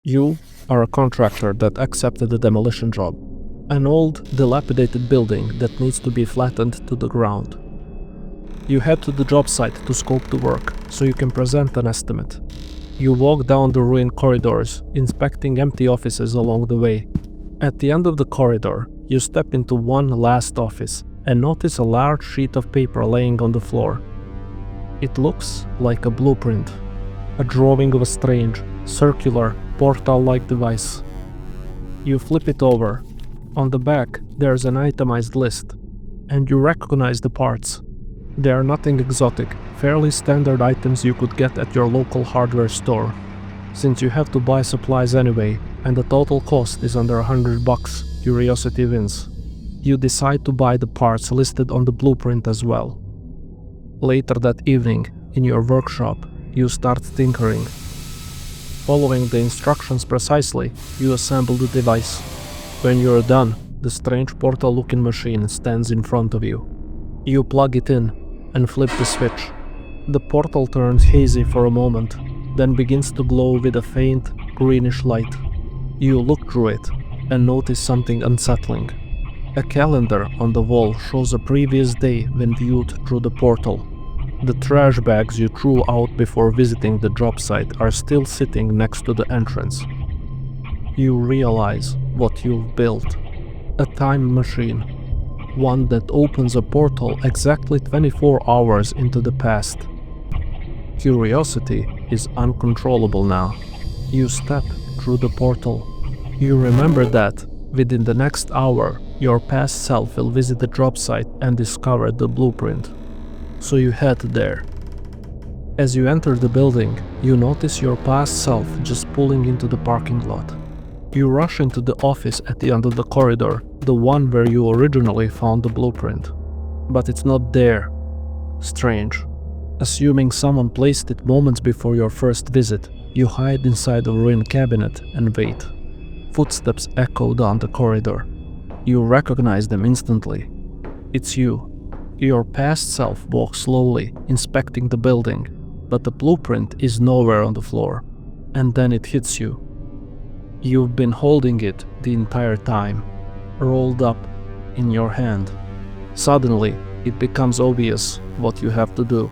You are a contractor that accepted a demolition job. An old, dilapidated building that needs to be flattened to the ground. You head to the job site to scope the work, so you can present an estimate. You walk down the ruined corridors, inspecting empty offices along the way. At the end of the corridor, you step into one last office and notice a large sheet of paper laying on the floor. It looks like a blueprint, a drawing of a strange, circular, portal-like device. You flip it over. On the back, there's an itemized list, and you recognize the parts. They are nothing exotic, fairly standard items you could get at your local hardware store. Since you have to buy supplies anyway, and the total cost is under $100, curiosity wins. You decide to buy the parts listed on the blueprint as well. Later that evening, in your workshop, you start tinkering. Following the instructions precisely, you assemble the device. When you're done, the strange portal-looking machine stands in front of you. You plug it in and flip the switch. The portal turns hazy for a moment, then begins to glow with a faint, greenish light. You look through it and notice something unsettling. A calendar on the wall shows a previous day when viewed through the portal. The trash bags you threw out before visiting the job site are still sitting next to the entrance. You realize what you've built. A time machine. One that opens a portal exactly 24 hours into the past. Curiosity is uncontrollable now. You step through the portal. You remember that, within the next hour, your past self will visit the job site and discover the blueprint. So you head there. As you enter the building, you notice your past self just pulling into the parking lot. You rush into the office at the end of the corridor, the one where you originally found the blueprint. But it's not there. Strange. Assuming someone placed it moments before your first visit, you hide inside a ruined cabinet and wait. Footsteps echo down the corridor. You recognize them instantly. It's you. Your past self walks slowly, inspecting the building, but the blueprint is nowhere on the floor. And then it hits you. You've been holding it the entire time, rolled up in your hand. Suddenly, it becomes obvious what you have to do.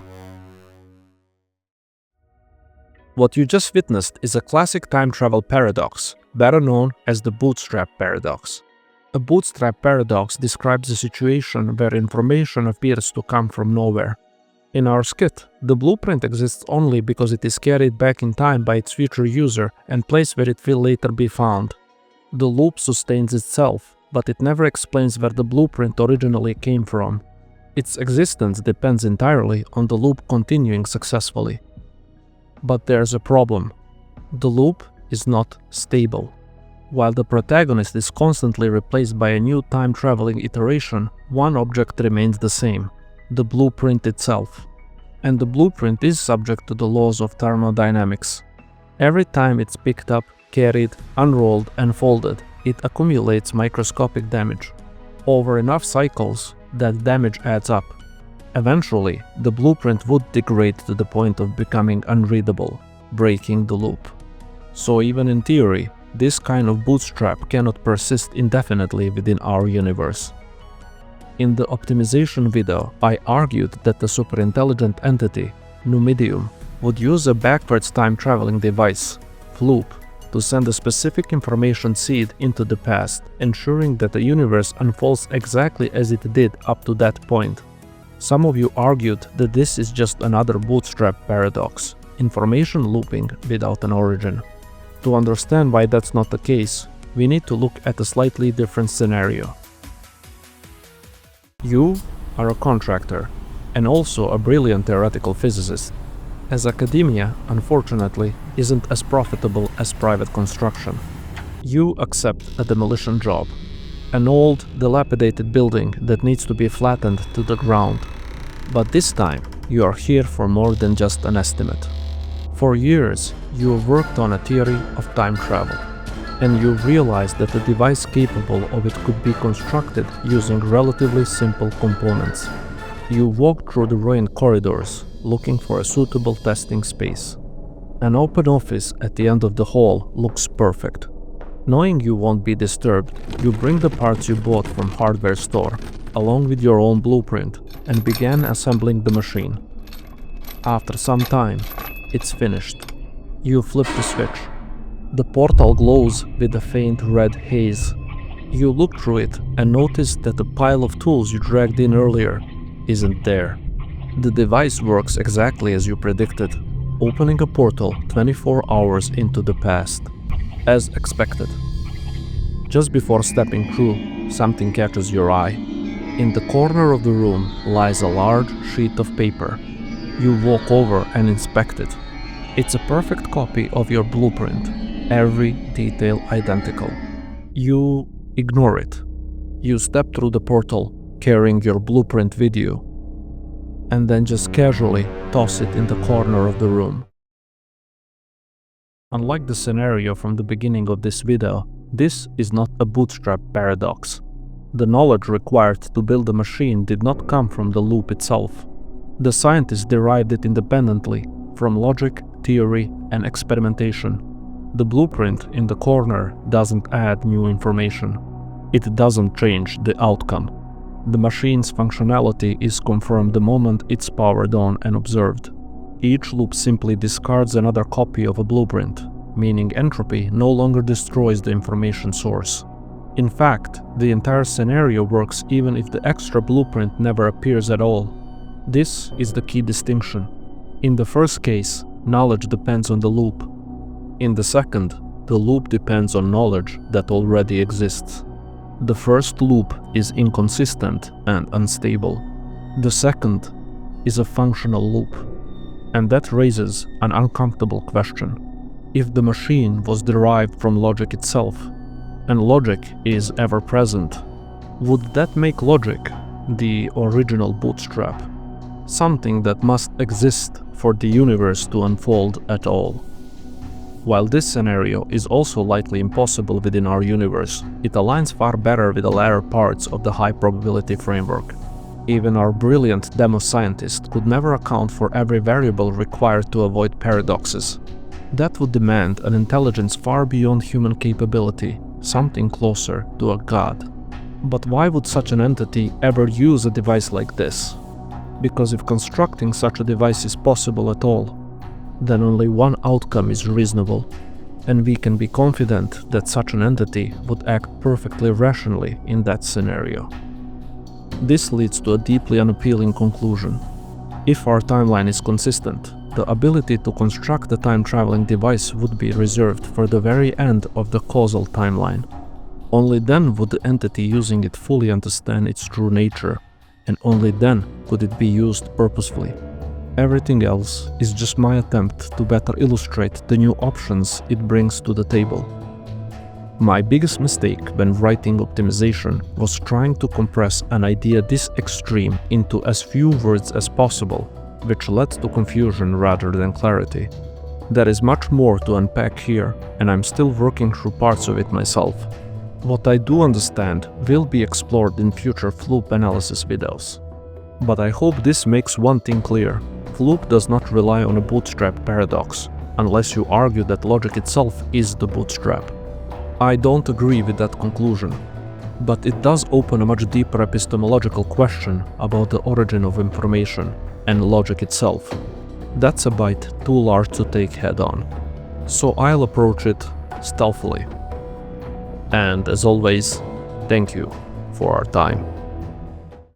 What you just witnessed is a classic time travel paradox, better known as the Bootstrap paradox. A bootstrap paradox describes a situation where information appears to come from nowhere. In our skit, the blueprint exists only because it is carried back in time by its future user and placed where it will later be found. The loop sustains itself, but it never explains where the blueprint originally came from. Its existence depends entirely on the loop continuing successfully. But there's a problem. The loop is not stable. While the protagonist is constantly replaced by a new time-traveling iteration, one object remains the same, the blueprint itself. And the blueprint is subject to the laws of thermodynamics. Every time it's picked up, carried, unrolled, and folded, it accumulates microscopic damage. Over enough cycles, that damage adds up. Eventually, the blueprint would degrade to the point of becoming unreadable, breaking the loop. So even in theory, this kind of bootstrap cannot persist indefinitely within our universe. In the optimization video, I argued that the superintelligent entity, Numidium, would use a backwards time-traveling device, Floop, to send a specific information seed into the past, ensuring that the universe unfolds exactly as it did up to that point. Some of you argued that this is just another bootstrap paradox, information looping without an origin. To understand why that's not the case, we need to look at a slightly different scenario. You are a contractor, and also a brilliant theoretical physicist. As academia, unfortunately, isn't as profitable as private construction. You accept a demolition job, an old, dilapidated building that needs to be flattened to the ground. But this time, you are here for more than just an estimate. For years, you have worked on a theory of time travel, and you realized that a device capable of it could be constructed using relatively simple components. You walked through the ruined corridors, looking for a suitable testing space. An open office at the end of the hall looks perfect. Knowing you won't be disturbed, you bring the parts you bought from hardware store, along with your own blueprint, and begin assembling the machine. After some time, it's finished. You flip the switch. The portal glows with a faint red haze. You look through it and notice that the pile of tools you dragged in earlier isn't there. The device works exactly as you predicted, opening a portal 24 hours into the past, as expected. Just before stepping through, something catches your eye. In the corner of the room lies a large sheet of paper. You walk over and inspect it. It's a perfect copy of your blueprint, every detail identical. You ignore it. You step through the portal, carrying your blueprint with you, and then just casually toss it in the corner of the room. Unlike the scenario from the beginning of this video, this is not a Bootstrap paradox. The knowledge required to build a machine did not come from the loop itself. The scientists derived it independently from logic, theory, and experimentation. The blueprint in the corner doesn't add new information. It doesn't change the outcome. The machine's functionality is confirmed the moment it's powered on and observed. Each loop simply discards another copy of a blueprint, meaning entropy no longer destroys the information source. In fact, the entire scenario works even if the extra blueprint never appears at all. This is the key distinction. In the first case, knowledge depends on the loop. In the second, the loop depends on knowledge that already exists. The first loop is inconsistent and unstable. The second is a functional loop. And that raises an uncomfortable question. If the machine was derived from logic itself, and logic is ever present, would that make logic the original Bootstrap? Something that must exist for the universe to unfold at all. While this scenario is also likely impossible within our universe, it aligns far better with the latter parts of the high probability framework. Even our brilliant demo scientist could never account for every variable required to avoid paradoxes. That would demand an intelligence far beyond human capability, something closer to a god. But why would such an entity ever use a device like this? Because if constructing such a device is possible at all, then only one outcome is reasonable, and we can be confident that such an entity would act perfectly rationally in that scenario. This leads to a deeply unappealing conclusion. If our timeline is consistent, the ability to construct a time-traveling device would be reserved for the very end of the causal timeline. Only then would the entity using it fully understand its true nature, and only then could it be used purposefully. Everything else is just my attempt to better illustrate the new options it brings to the table. My biggest mistake when writing optimization was trying to compress an idea this extreme into as few words as possible, which led to confusion rather than clarity. There is much more to unpack here, and I'm still working through parts of it myself. What I do understand will be explored in future Floop analysis videos. But I hope this makes one thing clear. Floop does not rely on a Bootstrap paradox, unless you argue that logic itself is the Bootstrap. I don't agree with that conclusion, but it does open a much deeper epistemological question about the origin of information and logic itself. That's a bite too large to take head on, so I'll approach it stealthily. And as always, thank you for our time.